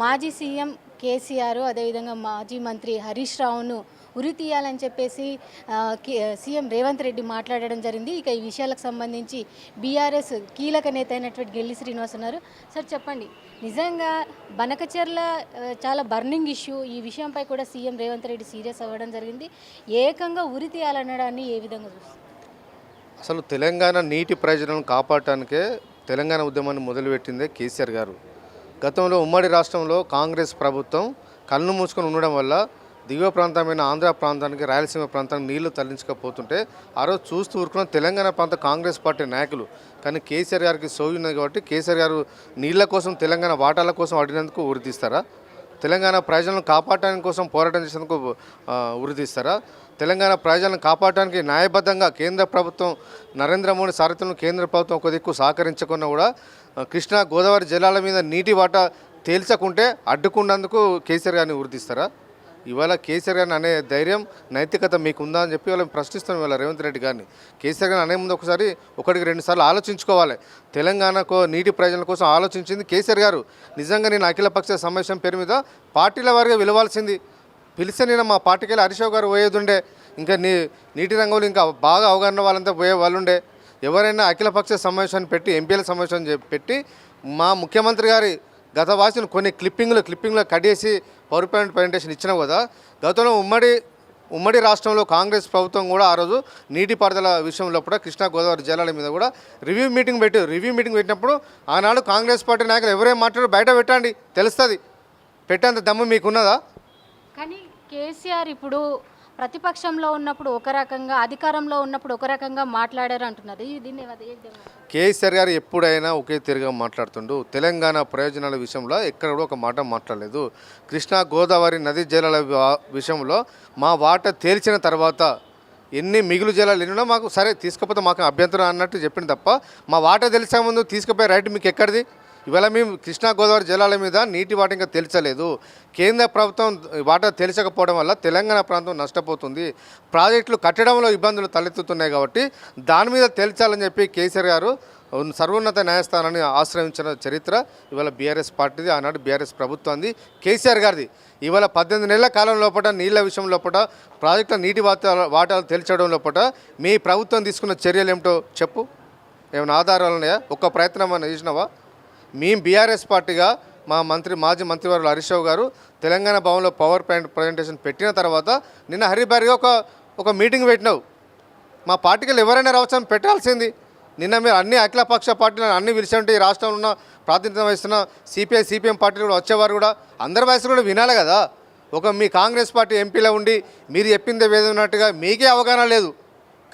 మాజీ సీఎం కేసీఆర్ అదేవిధంగా మాజీ మంత్రి హరీష్ రావును ఉరి తీయాలని చెప్పేసి సీఎం రేవంత్ రెడ్డి మాట్లాడడం జరిగింది. ఇక ఈ విషయాలకు సంబంధించి బీఆర్ఎస్ కీలక నేత అయినటువంటి గెల్లి శ్రీనివాస్ ఉన్నారు. సార్ చెప్పండి, నిజంగా బనకచెర్ల చాలా బర్నింగ్ ఇష్యూ, ఈ విషయంపై కూడా సీఎం రేవంత్ రెడ్డి సీరియస్ అవ్వడం జరిగింది. ఏకంగా ఉరి తీయాలనడాన్ని ఏ విధంగా చూస్తారు? అసలు తెలంగాణ నీటి ప్రయోజనాలను కాపాడటానికే తెలంగాణ ఉద్యమాన్ని మొదలుపెట్టిందే కేసీఆర్ గారు. గతంలో ఉమ్మడి రాష్ట్రంలో కాంగ్రెస్ ప్రభుత్వం కళ్ళు మూసుకొని ఉండడం వల్ల దిగువ ప్రాంతమైన ఆంధ్ర ప్రాంతానికి రాయలసీమ ప్రాంతానికి నీళ్లు తరలించకపోతుంటే ఆ రోజు చూస్తూ ఊరుకున్న తెలంగాణ ప్రాంత కాంగ్రెస్ పార్టీ నాయకులు. కానీ కేసీఆర్ గారికి సోయి ఉన్నది కాబట్టి కేసీఆర్ గారు నీళ్ల కోసం తెలంగాణ వాటాల కోసం అడిగినందుకు ఉరితీస్తారా? తెలంగాణ ప్రయోజనాలను కాపాడటానికి కోసం పోరాటం చేసేందుకు ఉరితీస్తారా? తెలంగాణ ప్రయోజనాలను కాపాడటానికి న్యాయబద్ధంగా కేంద్ర ప్రభుత్వం నరేంద్ర మోడీ సారథ్యంలో కేంద్ర ప్రభుత్వం ఒక దిక్కు సహకరించకుండా కూడా కృష్ణా గోదావరి జలాల మీద నీటి వాటా తేల్చకుంటే అడ్డుకున్నందుకు కేసీఆర్ గారిని ఉరితీస్తారా? ఇవాళ కేసీఆర్ గారిని అనే ధైర్యం నైతికత మీకు ఉందా అని చెప్పి వాళ్ళని ప్రశ్నిస్తాం ఇవాళ రేవంత్ రెడ్డి గారిని. కేసీఆర్ గారిని అనే ముందు ఒకసారి ఒకటికి 2 సార్లు ఆలోచించుకోవాలి. తెలంగాణకు నీటి ప్రయోజనాల కోసం ఆలోచించింది కేసీఆర్ గారు. నిజంగా నేను అఖిలపక్ష సమావేశం పేరు మీద పార్టీల వారిగా పిలవాల్సింది. పిలిస్తే నేను మా పార్టీకి వెళ్ళి హరీష్ రావు గారు పోయేది ఉండే, ఇంకా నీటి రంగంలో ఇంకా బాగా అవగాహన వాళ్ళంతా పోయే వాళ్ళు ఉండే. ఎవరైనా అఖిలపక్ష సమావేశాన్ని పెట్టి ఎంపీల సమావేశం పెట్టి మా ముఖ్యమంత్రి గారి గత వాసిన కొన్ని క్లిప్పింగ్లో కట్ చేసి పవర్ పాయింట్ ప్రజెంటేషన్ ఇచ్చినాం కదా. గతంలో ఉమ్మడి రాష్ట్రంలో కాంగ్రెస్ ప్రభుత్వం కూడా ఆ రోజు నీటిపారుదల విషయంలో కూడా కృష్ణా గోదావరి జలాల మీద కూడా రివ్యూ మీటింగ్ పెట్టినప్పుడు ఆనాడు కాంగ్రెస్ పార్టీ నాయకులు ఎవరేం మాట్లాడారో బయట పెట్టండి, తెలుస్తుంది. పెట్టేంత దమ్ము మీకున్నదా? కానీ కేసీఆర్ ఇప్పుడు ప్రతిపక్షంలో ఉన్నప్పుడు ఒక రకంగా, అధికారంలో ఉన్నప్పుడు ఒక రకంగా మాట్లాడారు అంటున్నారు. దీన్ని కేసీఆర్ గారు ఎప్పుడైనా ఒకే తిరిగా మాట్లాడుతుండు. తెలంగాణ ప్రయోజనాల విషయంలో ఎక్కడ కూడా ఒక మాట మాట్లాడలేదు. కృష్ణా గోదావరి నదీ జలాల విషయంలో మా వాటా తేల్చిన తర్వాత ఎన్ని మిగులు జలాలు ఎన్నో మాకు సరే తీసుకపోతే మాకు అభ్యంతరం అన్నట్టు చెప్పింది తప్ప మా వాటా తెలిసే ముందు తీసుకుపోయే రైట్ మీకు ఎక్కడిది? ఇవాళ మేము కృష్ణా గోదావరి జలాల మీద నీటి వాటా ఇంకా తెలిసలేదు. కేంద్ర ప్రభుత్వం వాటా తెలిసకపోవడం వల్ల తెలంగాణ ప్రాంతం నష్టపోతుంది. ప్రాజెక్టులు కట్టడంలో ఇబ్బందులు తలెత్తుతున్నాయి కాబట్టి దాని మీద తెలిచాలని చెప్పి కేసీఆర్ గారు సర్వోన్నత న్యాయస్థానాన్ని ఆశ్రయించిన చరిత్ర ఇవాళ బీఆర్ఎస్ పార్టీది, ఆనాడు బీఆర్ఎస్ ప్రభుత్వంది, కేసీఆర్ గారిది. ఇవాళ 18 నెలల కాలం లోపల నీళ్ల విషయం లోపల ప్రాజెక్టుల నీటి వాటాలు తెలిచడం లోపల మీ ప్రభుత్వం తీసుకున్న చర్యలు ఏమిటో చెప్పు. ఏమైనా ఆధారాలు ఉన్నాయా? ఒక్క ప్రయత్నం అన్న చేసినావా? మేము బీఆర్ఎస్ పార్టీగా మా మాజీ మంత్రివర్యులు హరీష్ రావు గారు తెలంగాణ భవన్లో పవర్ పాయింట్ ప్రజెంటేషన్ పెట్టిన తర్వాత నిన్న హరిబారిగా ఒక మీటింగ్ పెట్టినావు. మా పార్టీకి ఎవరైనా రావచ్చు పెట్టాల్సింది. నిన్న మీరు అన్ని అఖిలపక్ష పార్టీలను అన్ని పిలిచి ఈ రాష్ట్రంలో ఉన్న ప్రాతినిధ్యం వహిస్తున్న సిపిఐ సిపిఎం పార్టీలు కూడా వచ్చేవారు కూడా అందరి వయసు కూడా వినాలి కదా. మీ కాంగ్రెస్ పార్టీ ఎంపీలో ఉండి మీరు చెప్పిందే వేదన్నట్టుగా మీకే అవగాహన లేదు.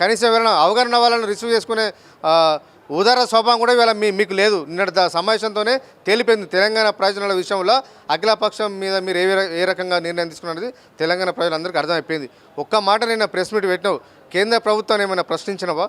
కనీసం ఎవరైనా అవగాహన వాళ్ళని రిసీవ్ చేసుకునే ఉదార స్వభావం కూడా ఇవాళ మీకు లేదు. నిన్నటి సమావేశంతోనే తేలిపోయింది. తెలంగాణ ప్రయోజనాల విషయంలో అఖిలపక్షం మీద మీరు ఏ రకంగా నిర్ణయం తీసుకున్నది తెలంగాణ ప్రజలందరికీ అర్థమైపోయింది. ఒక్క మాట నిన్న ప్రెస్ మీట్ పెట్టినావు. కేంద్ర ప్రభుత్వాన్ని ఏమైనా ప్రశ్నించినవా?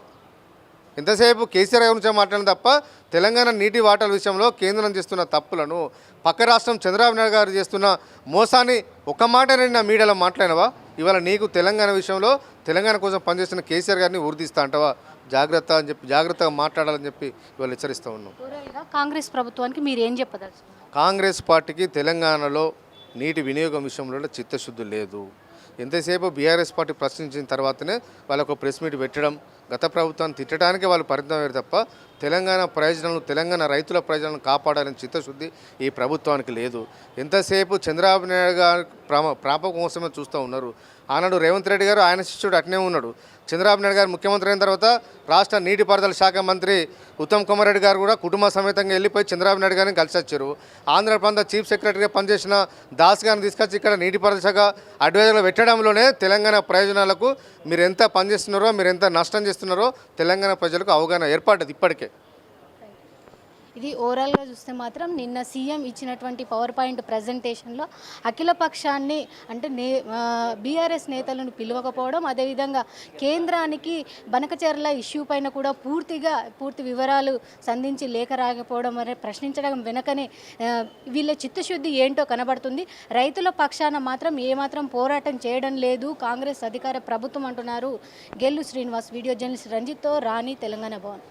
ఎంతసేపు కేసీఆర్ గురించి మాట్లాడిన తప్ప తెలంగాణ నీటి వాటాల విషయంలో కేంద్రం చేస్తున్న తప్పులను, పక్క రాష్ట్రం చంద్రబాబు నాయుడు గారు చేస్తున్న మోసాన్ని ఒక్క మాట నిన్న మీడియాలో మాట్లాడినవా? ఇవాళ నీకు తెలంగాణ విషయంలో తెలంగాణ కోసం పనిచేస్తున్న కేసీఆర్ గారిని ఊరిదిస్తా అంటావా? జాగ్రత్తగా మాట్లాడాలని చెప్పి ఇవాళ హెచ్చరిస్తూ ఉన్నాం. కాంగ్రెస్ ప్రభుత్వానికి మీరు ఏం చెప్పదలుచుకున్నారు? కాంగ్రెస్ పార్టీకి తెలంగాణలో నీటి వినియోగం విషయంలో చిత్తశుద్ధి లేదు. ఎంతసేపు బీఆర్ఎస్ పార్టీ ప్రశ్నించిన తర్వాతనే వాళ్ళకు ప్రెస్ మీట్ పెట్టడం, గత ప్రభుత్వాన్ని తిట్టడానికే వాళ్ళు పరిమితమయ్యారు తప్ప తెలంగాణ ప్రయోజనాలను, తెలంగాణ రైతుల ప్రయోజనాలను కాపాడాలని చిత్తశుద్ధి ఈ ప్రభుత్వానికి లేదు. ఎంతసేపు చంద్రబాబు నాయుడు గారు ప్రాప కోసమే చూస్తూ ఉన్నారు. ఆనాడు రేవంత్ రెడ్డి గారు ఆయన శిష్యుడు అట్నే ఉన్నాడు. చంద్రబాబు నాయుడు గారు ముఖ్యమంత్రి అయిన తర్వాత రాష్ట్ర నీటిపారుదల శాఖ మంత్రి ఉత్తమ్ కుమార్ రెడ్డి గారు కూడా కుటుంబ సమేతంగా వెళ్ళిపోయి చంద్రబాబు నాయుడు గారిని కలిసి వచ్చారు. ఆంధ్ర ప్రాంత చీఫ్ సెక్రటరీగా పనిచేసిన దాస్ గారిని తీసుకొచ్చి ఇక్కడ నీటిపారుదల శాఖ అడ్వైజర్లు పెట్టడంలోనే తెలంగాణ ప్రయోజనాలకు మీరు ఎంత పనిచేస్తున్నారో, మీరు ఎంత నష్టం చేస్తున్నారో తెలంగాణ ప్రజలకు అవగాహన ఏర్పడ్డది ఇప్పటికే. ఇది ఓవరాల్గా చూస్తే మాత్రం నిన్న సీఎం ఇచ్చినటువంటి పవర్ పాయింట్ ప్రజెంటేషన్లో అఖిలపక్షాన్ని అంటే బీఆర్ఎస్ నేతలను పిలవకపోవడం, అదేవిధంగా కేంద్రానికి బనకచెర్ల ఇష్యూ పైన కూడా పూర్తి వివరాలు సంధించి లేఖ రాకపోవడం అనే ప్రశ్నించడం వెనకనే వీళ్ళ చిత్తశుద్ధి ఏంటో కనబడుతుంది. రైతుల పక్షాన మాత్రం ఏమాత్రం పోరాటం చేయడం లేదు కాంగ్రెస్ అధికార ప్రభుత్వం అంటున్నారు గెల్లు శ్రీనివాస్. వీడియో జర్నలిస్ట్ రంజిత్తో రాణి, తెలంగాణ భవన్.